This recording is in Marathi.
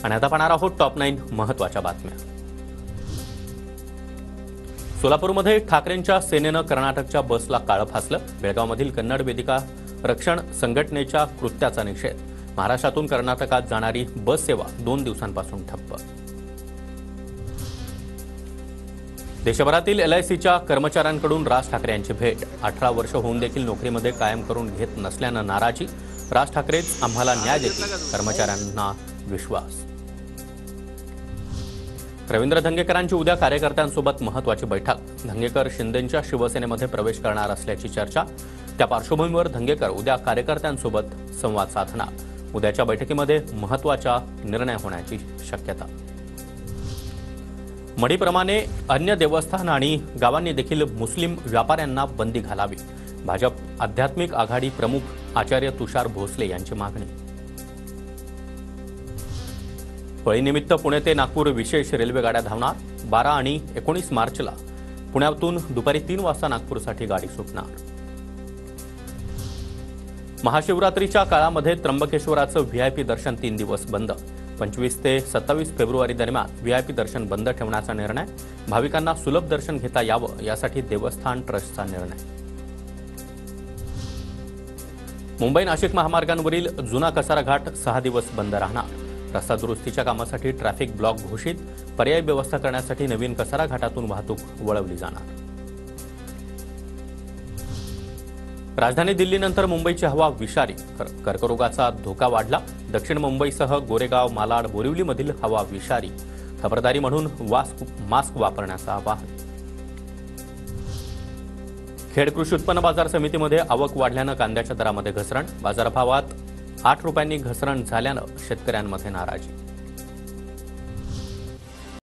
आणि आता पाहणार आहोत टॉप 9 महत्त्वाच्या बातम्या। सोलापूरमध्ये ठाकरेंच्या सेनेनं कर्नाटकच्या बसला काळं फासलं। बेळगावमधील कन्नड वेदिका रक्षण संघटनेच्या कृत्याचा निषेध। महाराष्ट्रातून कर्नाटकात जाणारी बस सेवा 2 दिवसांपासून ठप्प। देशभरातील LICच्या कर्मचाऱ्यांकडून राज ठाकरे यांची भेट। 18 वर्ष होऊन देखील नोकरीमध्ये कायम करून घेत नसल्यानं नाराजी। राज ठाकरेच आम्हाला न्याय देतील, कर्मचाऱ्यांना विश्वास। रवींद्र धंगेकरांची उद्या कार्यकर्त्यांसोबत महत्त्वाची बैठक। धंगेकर शिंदेंच्या शिवसेनेमध्ये प्रवेश करणार असल्याची चर्चा। त्या पार्श्वभूमीवर धंगेकर उद्या कार्यकर्त्यांसोबत संवाद साधणार। उद्याच्या बैठकीमध्ये महत्त्वाचा निर्णय होण्याची शक्यता। मढीप्रमाणे अन्य देवस्थान आणि गावांनी देखील मुस्लिम व्यापाऱ्यांना बंदी घालावी। भाजप आध्यात्मिक आघाडी प्रमुख आचार्य तुषार भोसले यांची मागणी। होळीनिमित्त पुणे ते नागपूर विशेष रेल्वे गाड्या धावणार। 12 आणि 19 मार्चला पुण्यातून दुपारी 3 वाजता नागपूरसाठी गाडी सुटणार। महाशिवरात्रीच्या काळामध्ये त्र्यंबकेश्वराचं VIP दर्शन 3 दिवस बंद। 25 ते 27 फेब्रुवारी दरम्यान VIP दर्शन बंद ठेवण्याचा निर्णय। भाविकांना सुलभ दर्शन घेता यावं यासाठी देवस्थान ट्रस्टचा निर्णय। मुंबई नाशिक महामार्गांवरील जुना कसारा घाट 6 दिवस बंद राहणार। रस्ता दुरुस्तीच्या कामासाठी ट्रॅफिक ब्लॉक घोषित। पर्यायी व्यवस्था करण्यासाठी नवीन कसारा घाटातून वाहतूक वळवली जाणार। राजधानी दिल्लीनंतर मुंबईची हवा विषारी। कर्करोगाचा धोका वाढला। दक्षिण मुंबईसह गोरेगाव, मालाड, बोरिवलीमधील हवा विषारी। खबरदारी म्हणून मास्क वापरण्याचं आवाहन। खेड कृषी उत्पन्न बाजार समितीमध्ये आवक वाढल्यानं कांद्याच्या दरामध्ये घसरण। बाजारभावात 8 रुपयांनी घसरण झाल्यानं शेतकऱ्यांमध्ये नाराजी।